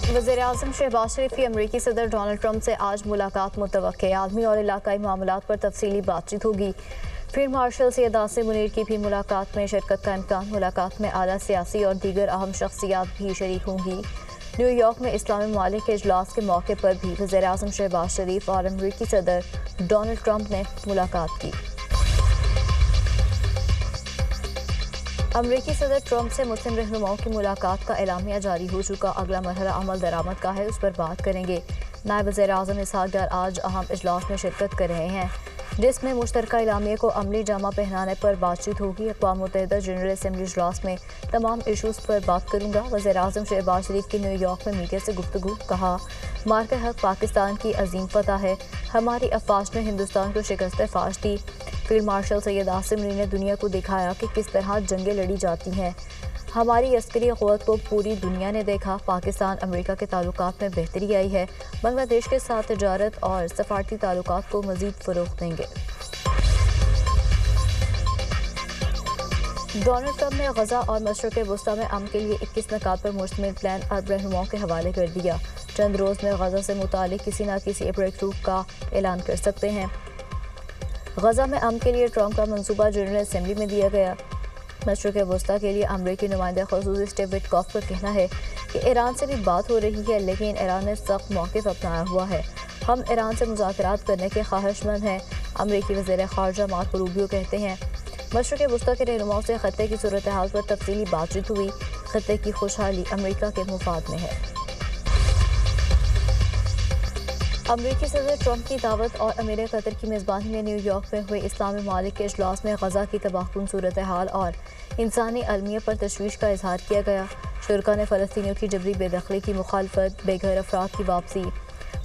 वज़ीर-ए-आज़म शहबाज शरीफ की अमरीकी सदर डोनाल्ड ट्रंप से आज मुलाकात मुतवक्के। आलमी और इलाकाई मामलात पर तफसीली बातचीत होगी। फील्ड मार्शल सैयद आसिम मुनीर की भी मुलाकात में शिरकत का इम्कान। मुलाकात में आला सियासी और दीगर अहम शख्सियात भी शरीक होंगी। न्यूयॉर्क में इस्लामी ममालिक के इजलास के मौके पर भी वज़ीर-ए-आज़म शहबाज शरीफ और अमरीकी सदर डोनाल्ड ट्रंप ने मुलाकात की। अमरीकी सदर ट्रंप से मुस्लिम रहनुमाओं की मुलाकात का एलामिया जारी हो चुका। अगला मरहला अमल दरामद का है, उस पर बात करेंगे। नायब वज़ीर-ए-आज़म इसहाक डार आज अहम इजलास में शिरकत कर रहे हैं, जिसमें मुश्तरका एलामिया को अमली जामा पहनाने पर बातचीत होगी। अक़वाम मुत्तहिदा जनरल असम्बली इजलास में तमाम इशूज़ पर बात करूँगा। वज़ीर-ए-आज़म शहबाज शरीफ की न्यूयॉर्क में मीडिया से गुफ्तगू। कहा, मार्का हक पाकिस्तान की अजीम फतह है। हमारी अफवाज ने हिंदुस्तान को शिकस्त फाश दी। फील्ड मार्शल सैयद आसिम मुनीर ने दुनिया को दिखाया कि किस तरह जंगें लड़ी जाती हैं। हमारी अस्करी क़ुव्वत को पूरी दुनिया ने देखा। पाकिस्तान अमेरिका के ताल्लुकात में बेहतरी आई है। बांग्लादेश के साथ तजारत और सफारती ताल्लुकात को मज़ीद फ़रोग़ देंगे। डोनाल्ड ट्रंप ने गज़ा और मशरिक़ वस्ती में अमन के लिए 21 नकात पर मुश्तमिल प्लान अरब रहनुमाओं के हवाले कर दिया। चंद रोज़ में गज़ा से मुतालिक किसी न किसी ब्रेक थ्रू का ऐलान कर सकते हैं। गज़ा में अमन के लिए ट्रंप का मंसूबा जनरल असम्बली में दिया गया। मशरिक़ वस्ती के लिए अमरीकी नुमाइंदा ख़ुसूसी स्टीव विटकॉफ का कहना है कि ईरान से भी बात हो रही है, लेकिन ईरान ने सख्त मौक़िफ़ अपनाया हुआ है। हम ईरान से मुज़ाकरात करने के ख्वाहिशमंद हैं। अमरीकी वज़ीर ख़ारजा मार्को रूबियो कहते हैं। मशरिक़ वस्ती के रहनुमाओं से ख़त्ते की सूरत हाल पर तफसीली बातचीत हुई। ख़त्ते की खुशहाली अमरीका के मुफाद में है। अमरीकी सदर ट्रंप की दावत और अमीर कतर की मेज़बानी में न्यूयॉर्क में हुए इस्लामी ममालिक के इजलास में गज़ा की तबाहकुन सूरत हाल और इंसानी अलमिया पर तशवीश का इजहार किया गया। शुरका ने फ़लस्तीनियों की जबरी बेदखली की मुखालफत, बेघर अफराद की वापसी,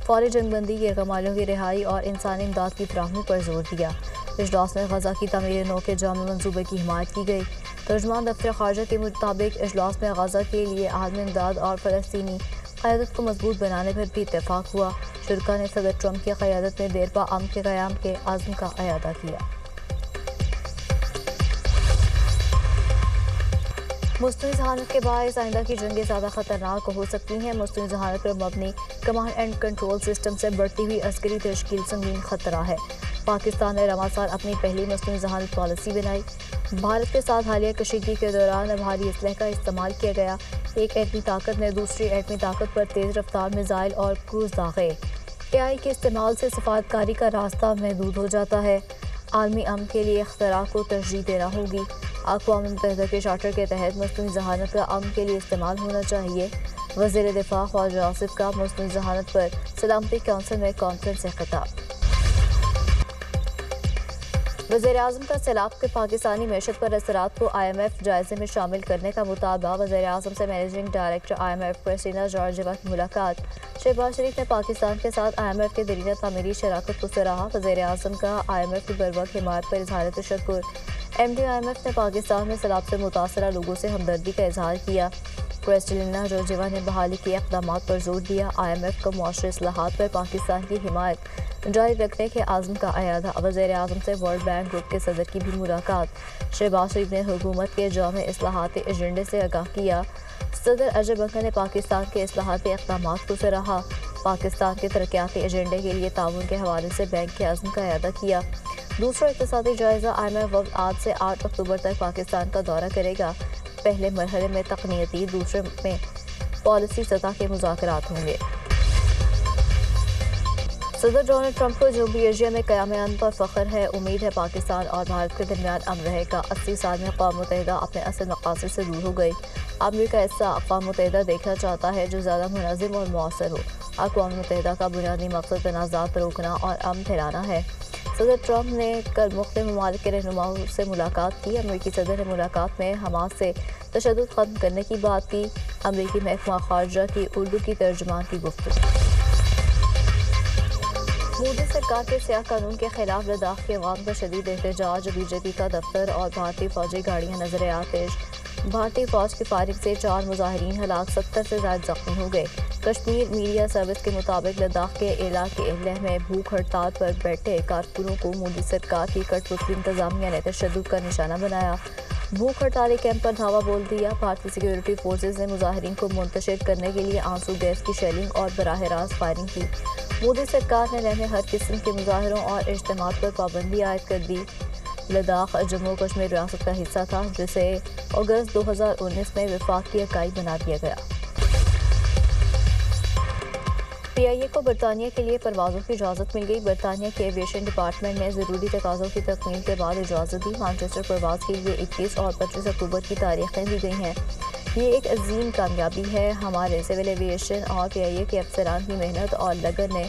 फौरी जंगबंदी, यरगमालियों की रिहाई और इंसानी इमदाद की फराहमी पर जोर दिया। इजलास में गज़ा की तमीर नौ के जामे मनसूबे की हिमायत की गई। तर्जुमान दफ्तर ख़ारजा के मुताबिक इजलास में गज़ा के लिए आलमी इमदाद और फ़लस्तीनी क़यादत को मजबूत बनाने पर भी इत्तेफाक हुआ। शुरका ने सदर ट्रंप की क़यादत में देरपा अमन के क़याम के आज़म का अयादा किया। मुस्तवी जहानत के बायस आइंदा की जंगें ज़्यादा ख़तरनाक हो सकती हैं। मुस्तवी जहानत पर मबनी कमांड एंड कंट्रोल सिस्टम से बढ़ती हुई अस्करी तश्कील संगीन खतरा है। पाकिस्तान ने रवां साल अपनी पहली मुस्तवी जहानत पॉलिसी बनाई। भारत के साथ हालिया कशीदगी के दौरान भारी असलह का इस्तेमाल किया गया। एक एटमी ताकत ने दूसरी एटमी ताकत पर तेज़ रफ्तार मिसाइल और क्रूज़ दागे। AI के इस्तेमाल से सफारतकारी का रास्ता महदूद हो जाता है। आलमी अमन के लिए इख्तरा को तरजीह देना होगी। अक़वाम मुत्तहिदा के चार्टर के तहत मुस्तवी जहानत का अमन के लिए इस्तेमाल होना चाहिए। वज़ीर दिफ़ा ख्वाजा आसिफ का मुस्तवी जहानत पर सलामती कौंसिल में कॉन्फ्रेंस से खिताब। वज़ीर-ए-आज़म का सैलाब के पाकिस्तानी मैशत पर असरात को IMF जायजे में शामिल करने का मुतालबा। वज़ीर-ए-आज़म से managing director IMF Kristalina Georgieva की मुलाकात। शहबाज शरीफ ने पाकिस्तान के साथ IMF के दरीना तामीरी शराकत को सराहा। वज़ीर-ए-आज़म का IMF की बरवक्त हिमायत पर इज़हार तशक्कुर। MD IMF ने पाकिस्तान में सैलाब से मुतासरा लोगों से हमदर्दी का इज़हार किया। क्रिस्टीना जॉर्जिवा ने बहाली के इक़दामात पर जोर दिया। IMF को मुआशरी इस्लाहात पर पाकिस्तान की हिमायत जारी रखने के आज़म का अयादा। वज़ीर-ए-आज़म से वर्ल्ड बैंक ग्रुप के सदर की भी मुलाकात। शहबाज शरीफ ने हुकूमत के जामे इस्लाहाती एजेंडे से आगाह किया। सदर अजय बंगा ने पाकिस्तान के इस्लाहाती इक़दामात को सराहा। पाकिस्तान के तरक्याती एजेंडे के लिए ताउन के हवाले से बैंक के आज़म का अयादा किया। दूसरा इक़्तिसादी जायज़ा IMF वक्त आज से 8 अक्टूबर तक पाकिस्तान का दौरा करेगा। पहले मरहले में तकनीती, दूसरे में पॉलिसी सतह के मुज़ाकरात होंगे। सदर डोनाल्ड ट्रंप को जनूबी एशिया में क़याम अमन पर फ़ख्र है। उम्मीद है पाकिस्तान और भारत के दरमियान अमन रहेगा। 80 साल में अक़वाम मुत्तहिदा अपने असल मक़ासद से दूर हो गई। अमरीका ऐसा अक़वाम मुत्तहिदा देखना चाहता है जो ज़्यादा मुनज़्ज़म और मौसर हो। अक़वाम मुत्तहिदा का बुनियादी मकसद तनाज़ात रोकना और अमन फैलाना है। सदर ट्रंप ने कल मुख्तलिफ़ ममालिक के रहनुमाओं से मुलाकात की। अमरीकी सदर ने मुलाकात में हमास से तशद्दुद ख़त्म करने की बात की। अमरीकी महकमा ख़ारजा की उर्दू की तर्जुमान की गुफ्तगू। मोदी सरकार के सियाह कानून के खिलाफ लद्दाख के अवाम का शदीद एहतजाज। BJP का दफ्तर और भारतीय फौजी गाड़ियाँ नजर आतिश। भारतीय फौज की फायरिंग से 4 मुजाहिरीन हलाक, 70 से ज़्यादा जख्मी हो गए। कश्मीर मीडिया सर्विस के मुताबिक लद्दाख के इलाके एहलह में भूख हड़ताल पर बैठे कारकुनों को मोदी सरकार की कठपुतली इंतजामिया ने तशद्दुद का निशाना बनाया। भूख हड़ताली कैंप पर धावा बोल दिया। भारतीय सिक्योरिटी फोर्सेज ने मुजाहिरीन को मुंतशिर करने के लिए आंसू गैस की शेलिंग और बराह रास्त फायरिंग की। मोदी सरकार ने लेने हर किस्म के मुजाहरों और इज्तिमात पर पाबंदी आयद कर दी। लद्दाख जम्मू कश्मीर रियासत का हिस्सा था, जिसे अगस्त 2019 में वफाक की इकाई बना दिया गया। PIA को बरतानिया के लिए परवाज़ों की इजाज़त मिल गई। बरतानिया के एविएशन डिपार्टमेंट ने ज़रूरी तकाज़ों की तकमील के बाद इजाज़त दी। मैनचेस्टर परवाज़ के लिए 21 और 25 अक्टूबर की तारीखें दी गई हैं। ये एक अजीम कामयाबी है। हमारे सिविल एविएशन और PIA के अफसरान की मेहनत और लगन ने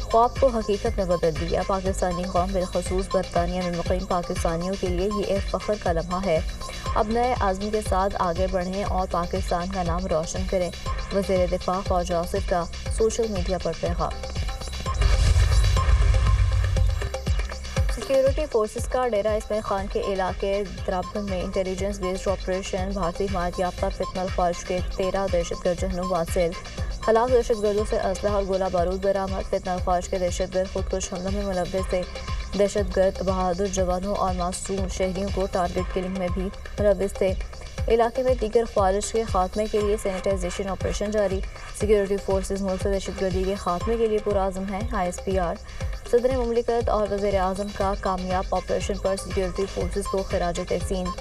ख्वाब को हकीकत में बदल दिया। पाकिस्तानी कौम, बिलखसूस बरतानिया में मुक़ीम पाकिस्तानियों के लिए ये एक फ़ख्र का लम्हा है। अब नए आज़म के साथ आगे बढ़ें और पाकिस्तान का नाम रोशन करें। वज़ीर दिफ़ा ख्वाजा आसिफ का सोशल मीडिया पर पैगाम। सिक्योरिटी फोर्सेस का डेरा इस्माइल खान के इलाके द्राबन में इंटेलिजेंस बेस्ड ऑपरेशन। भारतीय हिमायत याफ्ता फितनल ख्वाज के 13 दहशतगर्द जहनुम वासिल। हलाक दहशतगर्दों से असलहा और गोला बारूद बरामद। फितनल ख्वाज के दहशतगर्द खुदकुश हमलों में मुलव्वस थे। दहशतगर्द बहादुर जवानों और मासूम शहरियों को टारगेट किलिंग में भी मुलव्वस थे। इलाके में दीगर ख्वारिश के खात्मे के लिए सैनिटाइजेशन ऑपरेशन जारी। सिक्योरिटी फोर्सेज मुल्क से दहशतगर्दी के खात्मे के लिए पुरआज़म हैं। ISPR सदर मुमलिकत और वज़ीर आज़म का कामयाब ऑपरेशन पर सिक्योरिटी फोर्सेज को खिराज तहसीन।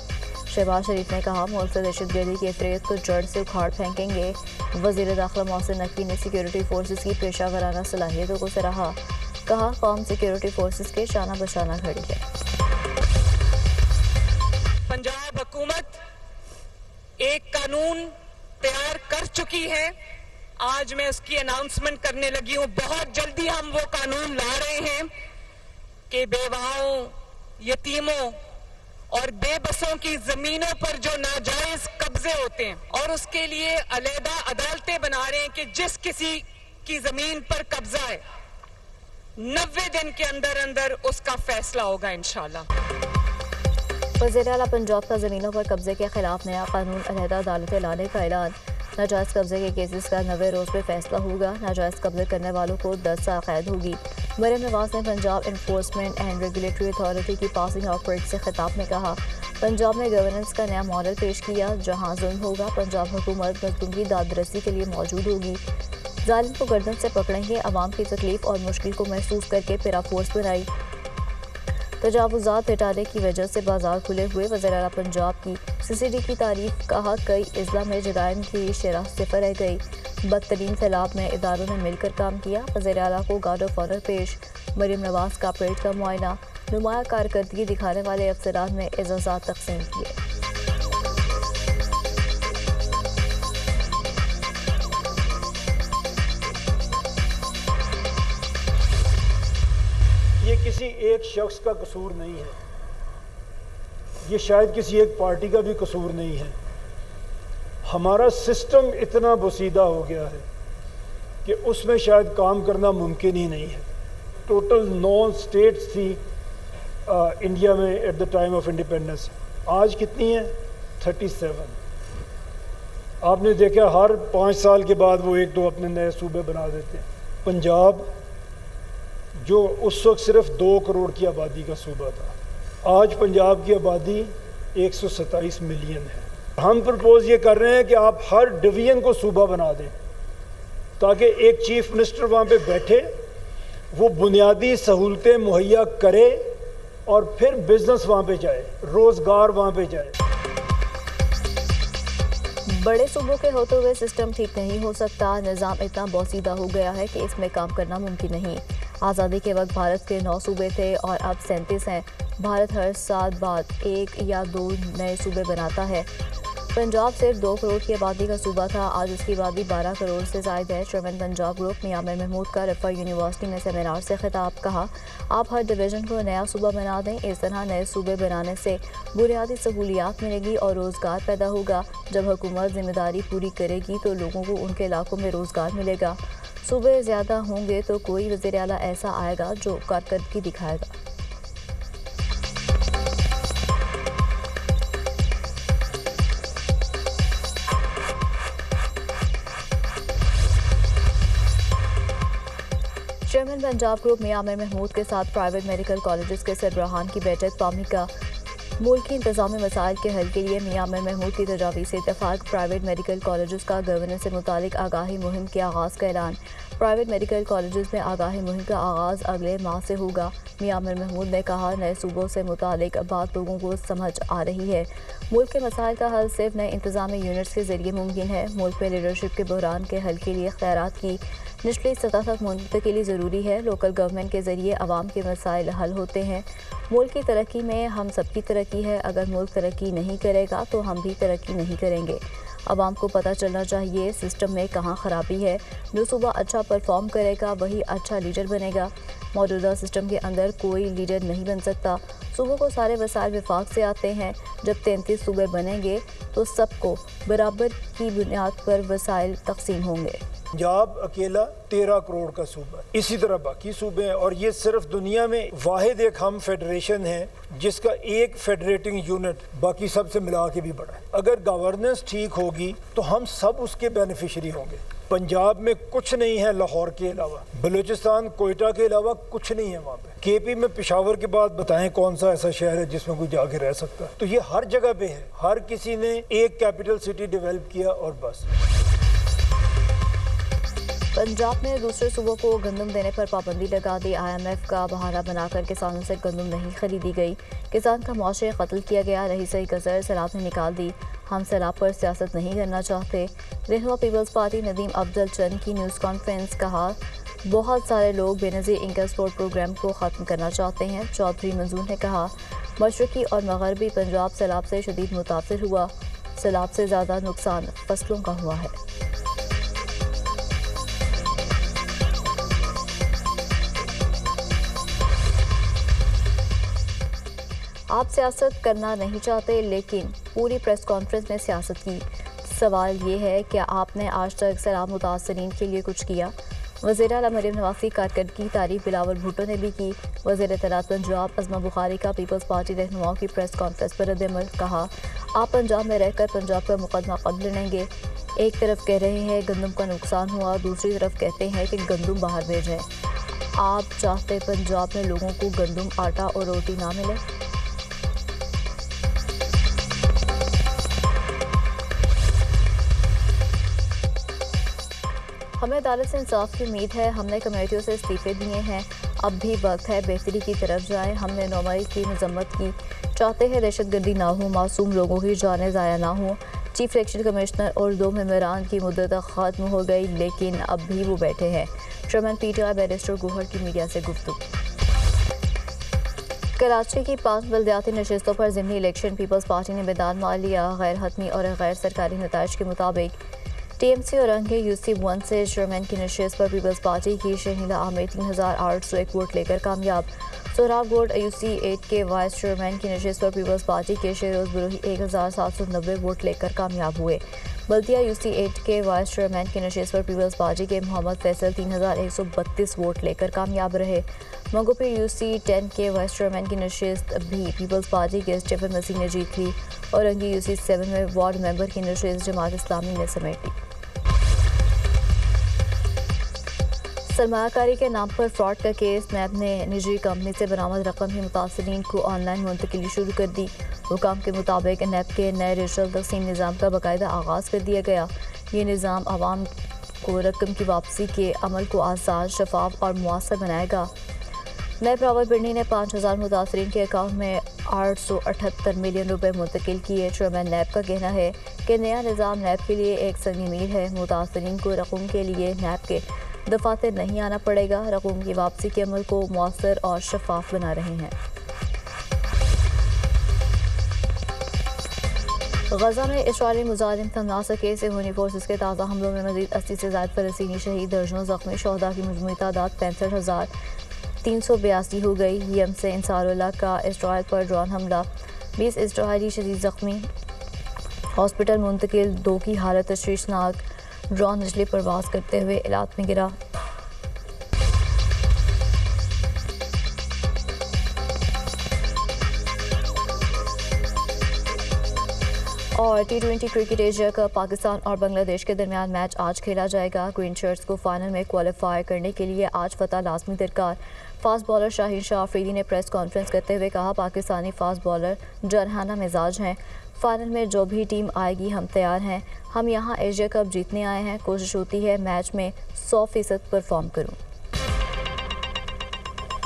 शहबाज शरीफ ने कहा, मुल्क से दहशतगर्दी की अफरेत को जड़ से उखाड़ फेंकेंगे। वज़ीर दाखिला मोहसिन नकवी ने सिक्योरिटी फोर्सेज की पेशा वराना सलाहियतों को सराहा। कहा, कौम सिक्योरिटी फोर्सेज के शाना बशाना खड़ी है। पंजाब हुकूमत एक कानून तैयार कर चुकी है। आज मैं उसकी अनाउंसमेंट करने लगी हूं। बहुत जल्दी हम वो कानून ला रहे हैं कि बेवाओं, यतीमों और बेबसों की जमीनों पर जो नाजायज कब्जे होते हैं, और उसके लिए अलहदा अदालतें बना रहे हैं कि जिस किसी की जमीन पर कब्जा है 90 दिन के अंदर अंदर उसका फैसला होगा इंशाल्लाह। वज़ीर आला पंजाब का ज़मीनों पर कब्जे के खिलाफ नया कानून अलहदा अदालतें लाने का ऐलान। नाजायज़ कब्जे के केसेस का 90 रोज़ में फैसला होगा। नाजायज़ कब्जे करने वालों को 10 साल कैद होगी। मरियम नवाज ने Punjab enforcement and regulatory authority की पासिंग ऑफ वर्ड से खिताब में कहा, पंजाब ने गवर्नेंस का नया मॉडल पेश किया। जहां जुल्म होगा, पंजाब हुकूमत मज़लूम की दादरसी के लिए मौजूद होगी। जालिम को गर्दन से पकड़ेंगे। अवाम की तकलीफ और मुश्किल को महसूस करके पैरा फोर्स बनाई। तजावुज़ात हटाने की वजह से बाजार खुले हुए। वज़ीर आला पंजाब की CCD की तारीफ। कहा, कई अजला में जराइम की शरह सिफर रह गई। बदतरीन सैलाब में इदारों ने मिलकर काम किया। वज़ीर आला को गार्ड ऑफ ऑनर पेश। मरियम नवाज का परेड का मुआयना। नुमाया कारकर्दगी दिखाने वाले अफसरान में एजाज़ात तकसीम किए। ये किसी एक शख्स का कसूर नहीं है, ये शायद किसी एक पार्टी का भी कसूर नहीं है। हमारा सिस्टम इतना बोसीदा हो गया है कि उसमें शायद काम करना मुमकिन ही नहीं है। टोटल 9 स्टेट्स थी इंडिया में at the time of independence. आज कितनी है? 37। आपने देखा हर 5 साल के बाद वो 1-2 अपने नए सूबे बना देते हैं। पंजाब जो उस वक्त सिर्फ 2 करोड़ की आबादी का सूबा था, आज पंजाब की आबादी 127 मिलियन है। हम प्रपोज ये कर रहे हैं कि आप हर डिवीज़न को सूबा बना दें ताकि एक चीफ मिनिस्टर वहाँ पे बैठे, वो बुनियादी सहूलतें मुहैया करे और फिर बिजनेस वहाँ पे जाए, रोज़गार वहाँ पे जाए। बड़े सूबों के होते हुए सिस्टम ठीक नहीं हो सकता। निज़ाम इतना बोसीदा हो गया है कि इसमें काम करना मुमकिन नहीं। आज़ादी के वक्त भारत के 9 सूबे थे और अब 37 हैं। भारत हर साल बाद 1 या 2 नए सूबे बनाता है। पंजाब सिर्फ 2 करोड़ की आबादी का सूबा था, आज उसकी आबादी 12 करोड़ से ज़ायद है। चेयरमैन पंजाब ग्रुप मियां आमिर महमूद का रफ़ा यूनिवर्सिटी में सेमिनार से खिताब। कहा, आप हर डिवीज़न को नया सूबा बना दें। इस तरह नए सूबे बनाने से बुनियादी सहूलियात मिलेगी और रोज़गार पैदा होगा। जब हुकूमत जिम्मेदारी पूरी करेगी तो लोगों को उनके इलाकों में रोज़गार मिलेगा। सूबे ज़्यादा होंगे तो कोई वज़ीर आला ऐसा आएगा जो कारकर्दगी दिखाएगा। चेयरमैन पंजाब ग्रुप मियां आमिर महमूद के साथ प्राइवेट मेडिकल कॉलेजेस के सरबराहान की बैठक। ملکی انتظامی مسائل کے حل کے لیے میاں امیر محمود کی تجاویز سے اتفاق، پرائیویٹ میڈیکل کالجز کا گورننس سے متعلق آگاہی مہم کے آغاز کا اعلان۔ پرائیویٹ میڈیکل کالجز میں آگاہی مہم کا آغاز اگلے ماہ سے ہوگا۔ میاں امیر محمود نے کہا، نئے صوبوں سے متعلق بات لوگوں کو سمجھ آ رہی ہے۔ ملک کے مسائل کا حل صرف نئے انتظامی یونٹس کے ذریعے ممکن ہے۔ ملک میں لیڈرشپ کے بحران کے حل کے لیے اختیارات کی نچلی سطح تک منتقلی ضروری ہے۔ لوکل گورنمنٹ کے ذریعے عوام کے مسائل حل ہوتے ہیں۔ ملک کی ترقی میں ہم سب کی ترقی ہے۔ اگر ملک ترقی نہیں کرے گا تو ہم بھی ترقی نہیں کریں گے۔ عوام کو پتہ چلنا چاہیے سسٹم میں کہاں خرابی ہے۔ جو صوبہ اچھا پرفارم کرے گا وہی اچھا لیڈر بنے گا۔ موجودہ سسٹم کے اندر کوئی لیڈر نہیں بن سکتا۔ صوبوں کو سارے وسائل وفاق سے آتے ہیں۔ جب 33 صوبے بنیں گے تو سب کو برابر کی بنیاد پر وسائل تقسیم ہوں گے۔ پنجاب اکیلا 13 کروڑ کا صوبہ ہے، اسی طرح باقی صوبے ہیں، اور یہ صرف دنیا میں واحد ایک ہم فیڈریشن ہے جس کا ایک فیڈریٹنگ یونٹ باقی سب سے ملا کے بھی بڑا ہے۔ اگر گورننس ٹھیک ہوگی تو ہم سب اس کے بینیفیشری ہوں گے۔ پنجاب میں کچھ نہیں ہے لاہور کے علاوہ، بلوچستان کوئٹہ کے علاوہ کچھ نہیں ہے وہاں پہ۔ کے پی میں پشاور کے بعد بتائیں کون سا ایسا شہر ہے جس میں کوئی جا کے رہ سکتا؟ تو یہ ہر جگہ پہ ہے، ہر کسی نے ایک کیپٹل سٹی ڈیولپ کیا اور بس۔ پنجاب میں دوسرے صوبوں کو گندم دینے پر پابندی لگا دی۔ آئی ایم ایف کا بہانہ بنا کر کسانوں سے گندم نہیں خریدی گئی۔ کسان کا معاشرے قتل کیا گیا۔ رئیسِ گزر سیلاب نے نکال دی۔ ہم سیلاب پر سیاست نہیں کرنا چاہتے۔ رہنما پیپلز پارٹی ندیم افضل چند کی نیوز کانفرنس، کہا بہت سارے لوگ بے نظیر انکم سپورٹ پروگرام کو ختم کرنا چاہتے ہیں۔ چودھری منظور نے کہا، مشرقی اور مغربی پنجاب سیلاب سے شدید متاثر ہوا۔ سیلاب سے زیادہ نقصان فصلوں کا ہوا ہے۔ آپ سیاست کرنا نہیں چاہتے لیکن پوری پریس کانفرنس میں سیاست کی۔ سوال یہ ہے کہ آپ نے آج تک سیلاب متاثرین کے لیے کچھ کیا؟ وزیر اعلیٰ مریم نواز کی کارکردگی کی تعریف بلاول بھٹو نے بھی کی۔ وزیر اطلاعات پنجاب عظمہ بخاری کا پیپلز پارٹی رہنماؤں کی پریس کانفرنس پر ردعمل، کہا آپ پنجاب میں رہ کر پنجاب کا مقدمہ قبل لڑیں گے۔ ایک طرف کہہ رہے ہیں گندم کا نقصان ہوا، دوسری طرف کہتے ہیں کہ گندم باہر بھیجیں۔ آپ چاہتے پنجاب میں لوگوں کو گندم، آٹا اور روٹی نہ ملے؟ ہمیں عدالت سے انصاف کی امید ہے۔ ہم نے کمیٹیوں سے استعفے دیے ہیں، اب بھی وقت ہے بہتری کی طرف جائیں۔ ہم نے 9 مئی کی مذمت کی، چاہتے ہیں دہشت گردی نہ ہو، معصوم لوگوں کی جانیں ضائع نہ ہوں۔ چیف الیکشن کمشنر اور 2 ممبران کی مدت ختم ہو گئی لیکن اب بھی وہ بیٹھے ہیں۔ Chairman P T I barrister Gohar کی میڈیا سے گفتگو۔ کراچی کی 5 بلدیاتی نشستوں پر ضمنی الیکشن، پیپلز پارٹی نے میدان مار لیا۔ غیر حتمی اور غیر سرکاری نتائج کے مطابق ٹی ایم سی اور انگے یو سی 1 سے چیئرمین کی نشست پر پیپلز پارٹی کی شہیلا عامر 3801 ووٹ لے کر کامیاب۔ سہراب گوڈ یو سی 8 کے وائس چیئرمین کی نشست پر پیپلز پارٹی کے شہروز بروہی 1790 ووٹ لے کر کامیاب ہوئے۔ بلدیہ یو سی 8 کے وائس چیئرمین کی نشست پر پیپلز پارٹی کے محمد فیصل 3132 ووٹ لے کر کامیاب رہے۔ منگو پیر یو سی 10 کے وائس چیئرمین کی نشست بھی پیپلز پارٹی کے اسٹیفن مسیح نے جیت لی اور انگی یو سی 7 میں وارڈ ممبر کی نشست جماعت اسلامی نے سمیٹ لی۔ سرمایہ کاری کے نام پر فراڈ کا کیس، نیب نے نجی کمپنی سے برآمد رقم ہی متاثرین کو آن لائن منتقلی شروع کر دی۔ حکام کے مطابق نیب کے نئے ڈیجیٹل تقسیم نظام کا باقاعدہ آغاز کر دیا گیا۔ یہ نظام عوام کو رقم کی واپسی کے عمل کو آسان، شفاف اور مؤثر بنائے گا۔ نیب راولپنڈی نے 5000 متاثرین کے اکاؤنٹ میں 878 ملین روپے منتقل کیے۔ چیئرمین نیب کا کہنا ہے کہ نیا نظام نیب کے لیے ایک سنگ میل ہے۔ متاثرین کو رقم کے لیے نیب کے دفاتر نہیں آنا پڑے گا۔ رقم کی واپسی کے عمل کو مؤثر اور شفاف بنا رہے ہیں۔ غزہ میں اسرائیلی مظالم تھم نہ سکے، صہیونی فورسز کے تازہ حملوں میں مزید 80 سے زائد فلسطینی شہید، درجنوں زخمی، شہداء کی مجموعی تعداد 65,382 ہو گئی۔ یم سے انصار اللہ کا اسرائیل پر ڈرون حملہ، 20 اسرائیلی شدید زخمی، ہاسپٹل منتقل، 2 کی حالت تشویشناک۔ ڈرون نچلی پرواز کرتے ہوئے ایلات میں گرا۔ اور T20 cricket Asia cup Pakistan اور بنگلہ دیش کے درمیان میچ آج کھیلا جائے گا۔ گرین شرٹس کو فائنل میں کوالیفائی کرنے کے لیے آج فتح لازمی درکار۔ فاسٹ بالر شاہین شاہ آفریدی نے پریس کانفرنس کرتے ہوئے کہا، پاکستانی فاسٹ بالر جارحانہ مزاج ہیں، فائنل میں جو بھی ٹیم آئے گی ہم تیار ہیں، ہم یہاں ایشیا کپ جیتنے آئے ہیں، کوشش ہوتی ہے میچ میں 100% پرفارم کروں۔